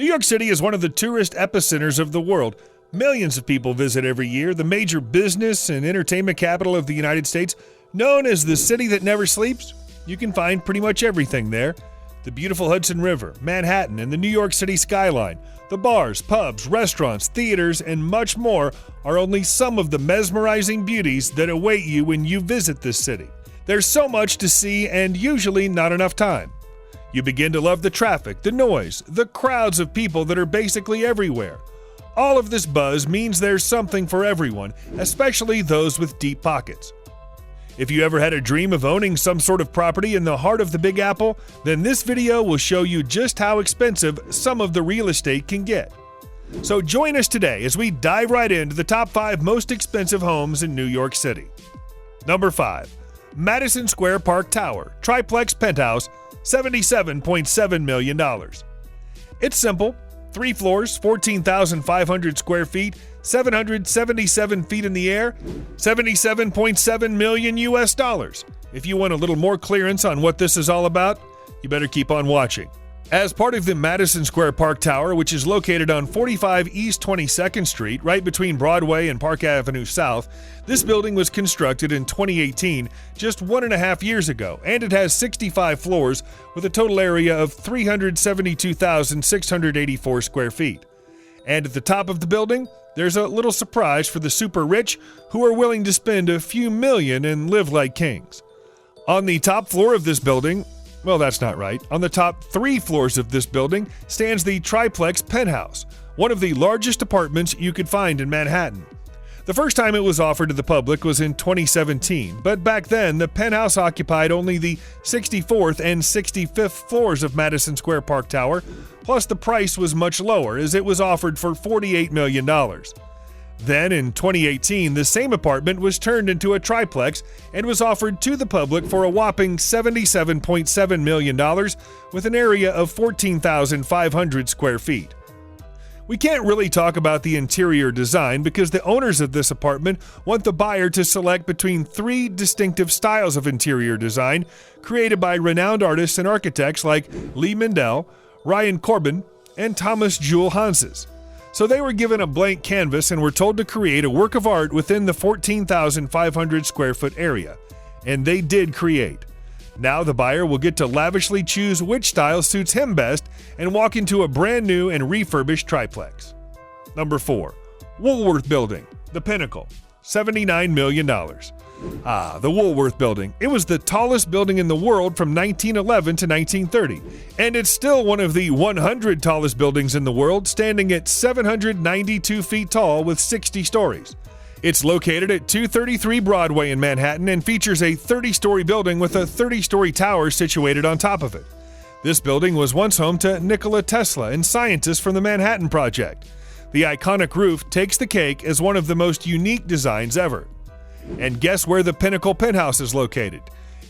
New York City is one of the tourist epicenters of the world. Millions of people visit every year, the major business and entertainment capital of the United States. Known as the city that never sleeps, you can find pretty much everything there. The beautiful Hudson River, Manhattan, and the New York City skyline, the bars, pubs, restaurants, theaters, and much more are only some of the mesmerizing beauties that await you when you visit this city. There's so much to see and usually not enough time. You begin to love the traffic, the noise, the crowds of people that are basically everywhere. All of this buzz means there's something for everyone, especially those with deep pockets. If you ever had a dream of owning some sort of property in the heart of the Big Apple, then this video will show you just how expensive some of the real estate can get. So join us today as we dive right into the top 5 most expensive homes in New York City. Number 5. Madison Square Park Tower, Triplex Penthouse, $77.7 million. It's simple. 3 floors, 14,500 square feet, 777 feet in the air, $77.7 million US. If you want a little more clearance on what this is all about, you better keep on watching. As part of the Madison Square Park Tower, which is located on 45 East 22nd Street, right between Broadway and Park Avenue South, this building was constructed in 2018, just 1.5 years ago, and it has 65 floors with a total area of 372,684 square feet. And at the top of the building, there's a little surprise for the super rich who are willing to spend a few million and live like kings. On the top floor of this building, well, that's not right. On the top 3 floors of this building stands the Triplex Penthouse, one of the largest apartments you could find in Manhattan. The first time it was offered to the public was in 2017, but back then the penthouse occupied only the 64th and 65th floors of Madison Square Park Tower, plus the price was much lower as it was offered for $48 million. Then, in 2018, the same apartment was turned into a triplex and was offered to the public for a whopping $77.7 million with an area of 14,500 square feet. We can't really talk about the interior design because the owners of this apartment want the buyer to select between 3 distinctive styles of interior design created by renowned artists and architects like Lee Mindell, Ryan Corbin, and Thomas Jewel Hanses. So they were given a blank canvas and were told to create a work of art within the 14,500 square foot area. And they did create. Now the buyer will get to lavishly choose which style suits him best and walk into a brand new and refurbished triplex. Number 4. Woolworth Building, the Pinnacle, $79 million. The Woolworth Building. It was the tallest building in the world from 1911 to 1930, and it's still one of the 100 tallest buildings in the world, standing at 792 feet tall with 60 stories. It's located at 233 Broadway in Manhattan and features a 30-story building with a 30-story tower situated on top of it. This building was once home to Nikola Tesla and scientists from the Manhattan Project. The iconic roof takes the cake as one of the most unique designs ever. And guess where the Pinnacle Penthouse is located?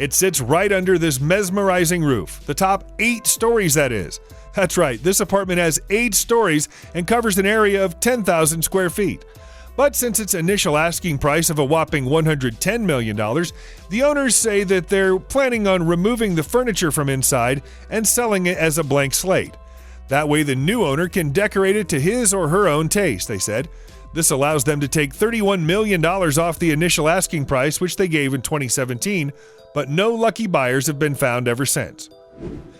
It sits right under this mesmerizing roof, the top 8 stories that is. That's right, this apartment has 8 stories and covers an area of 10,000 square feet. But since its initial asking price of a whopping $110 million, the owners say that they're planning on removing the furniture from inside and selling it as a blank slate. That way the new owner can decorate it to his or her own taste, they said. This allows them to take $31 million off the initial asking price, which they gave in 2017, but no lucky buyers have been found ever since.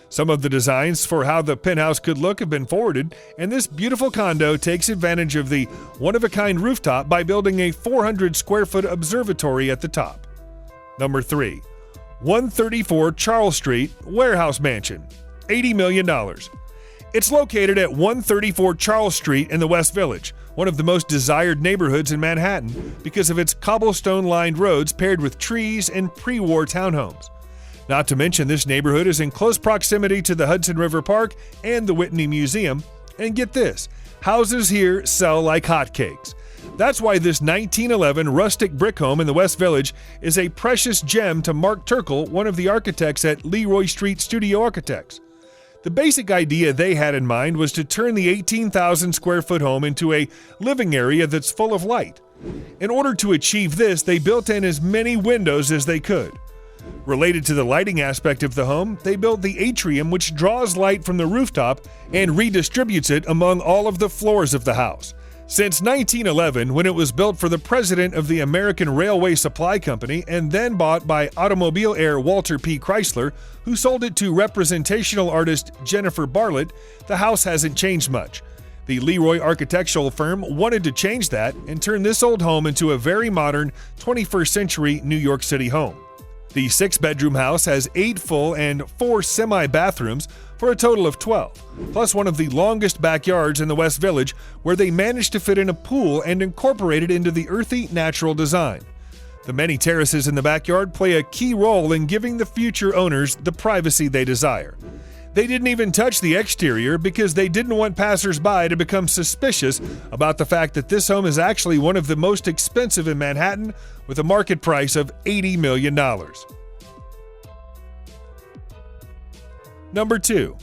Some of the designs for how the penthouse could look have been forwarded, and this beautiful condo takes advantage of the one-of-a-kind rooftop by building a 400-square-foot observatory at the top. Number 3. 134 Charles Street, Warehouse Mansion, $80 million. It's located at 134 Charles Street in the West Village, one of the most desired neighborhoods in Manhattan because of its cobblestone-lined roads paired with trees and pre-war townhomes. Not to mention, this neighborhood is in close proximity to the Hudson River Park and the Whitney Museum. And get this, houses here sell like hotcakes. That's why this 1911 rustic brick home in the West Village is a precious gem to Mark Turkle, one of the architects at Leroy Street Studio Architects. The basic idea they had in mind was to turn the 18,000 square foot home into a living area that's full of light. In order to achieve this, they built in as many windows as they could. Related to the lighting aspect of the home, they built the atrium, which draws light from the rooftop and redistributes it among all of the floors of the house. Since 1911, when it was built for the president of the American Railway Supply Company and then bought by automobile heir Walter P. Chrysler, who sold it to representational artist Jennifer Bartlett, the house hasn't changed much. The Leroy architectural firm wanted to change that and turn this old home into a very modern 21st century New York City home. The 6-bedroom house has 8 full and 4 semi-bathrooms for a total of 12, plus one of the longest backyards in the West Village where they managed to fit in a pool and incorporate it into the earthy, natural design. The many terraces in the backyard play a key role in giving the future owners the privacy they desire. They didn't even touch the exterior because they didn't want passers-by to become suspicious about the fact that this home is actually one of the most expensive in Manhattan with a market price of $80 million. Number 2.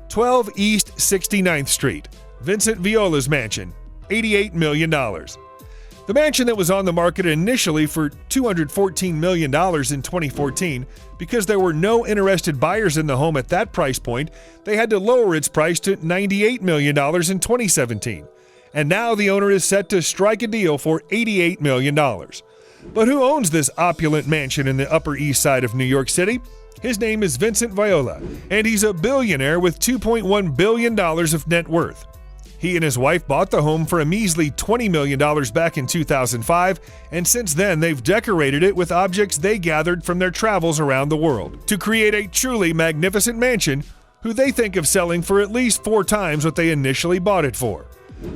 12 East 69th Street, Vincent Viola's mansion, $88 million. The mansion that was on the market initially for $214 million in 2014, because there were no interested buyers in the home at that price point, they had to lower its price to $98 million in 2017. And now the owner is set to strike a deal for $88 million. But who owns this opulent mansion in the Upper East Side of New York City? His name is Vincent Viola, and he's a billionaire with $2.1 billion of net worth. He and his wife bought the home for a measly $20 million back in 2005, and since then they've decorated it with objects they gathered from their travels around the world to create a truly magnificent mansion who they think of selling for at least 4 times what they initially bought it for.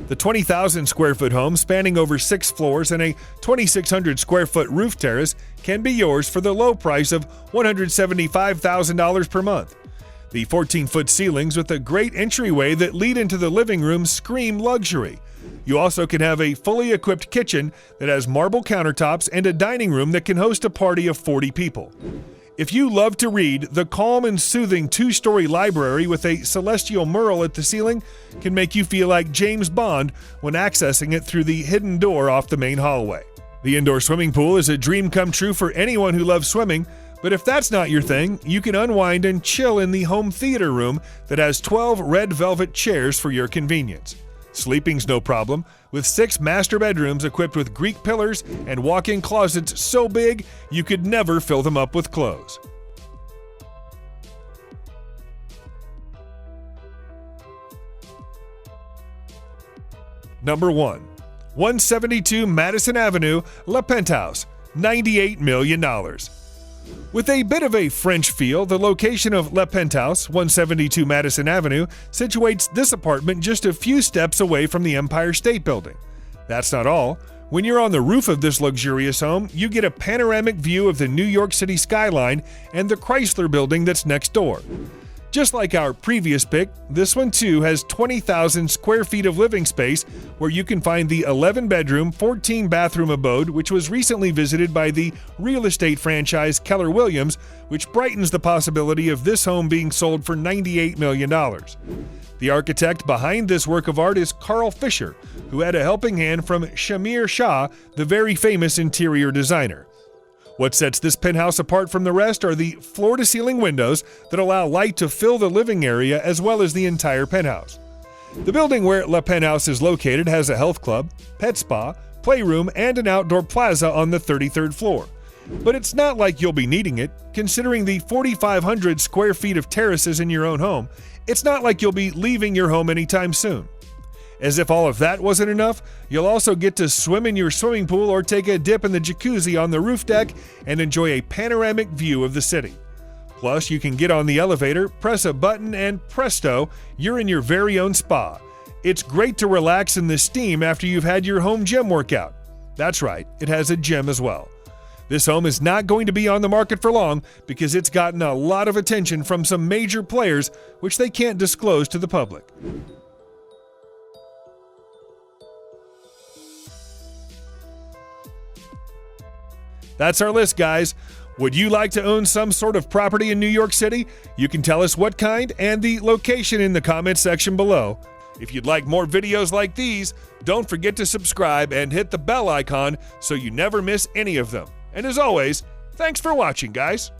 The 20,000 square foot home, spanning over 6 floors and a 2,600 square foot roof terrace, can be yours for the low price of $175,000 per month. The 14-foot ceilings with a great entryway that lead into the living room scream luxury. You also can have a fully equipped kitchen that has marble countertops and a dining room that can host a party of 40 people. If you love to read, the calm and soothing 2-story library with a celestial mural at the ceiling can make you feel like James Bond when accessing it through the hidden door off the main hallway. The indoor swimming pool is a dream come true for anyone who loves swimming, but if that's not your thing, you can unwind and chill in the home theater room that has 12 red velvet chairs for your convenience. Sleeping's no problem, with 6 master bedrooms equipped with Greek pillars and walk-in closets so big you could never fill them up with clothes. Number 1. 172 Madison Avenue, le-penthouse, $98 million. With a bit of a French feel, the location of le-penthouse, 172 Madison Avenue, situates this apartment just a few steps away from the Empire State Building. That's not all. When you're on the roof of this luxurious home, you get a panoramic view of the New York City skyline and the Chrysler Building that's next door. Just like our previous pick, this one too has 20,000 square feet of living space where you can find the 11-bedroom, 14-bathroom abode which was recently visited by the real estate franchise Keller Williams, which brightens the possibility of this home being sold for $98 million. The architect behind this work of art is Carl Fisher, who had a helping hand from Shamir Shah, the very famous interior designer. What sets this penthouse apart from the rest are the floor-to-ceiling windows that allow light to fill the living area as well as the entire penthouse. The building where le-penthouse is located has a health club, pet spa, playroom, and an outdoor plaza on the 33rd floor. But it's not like you'll be needing it. Considering the 4,500 square feet of terraces in your own home, it's not like you'll be leaving your home anytime soon. As if all of that wasn't enough, you'll also get to swim in your swimming pool or take a dip in the jacuzzi on the roof deck and enjoy a panoramic view of the city. Plus, you can get on the elevator, press a button, and presto, you're in your very own spa. It's great to relax in the steam after you've had your home gym workout. That's right, it has a gym as well. This home is not going to be on the market for long because it's gotten a lot of attention from some major players which they can't disclose to the public. That's our list, guys. Would you like to own some sort of property in New York City? You can tell us what kind and the location in the comments section below. If you'd like more videos like these, don't forget to subscribe and hit the bell icon so you never miss any of them. And as always, thanks for watching, guys.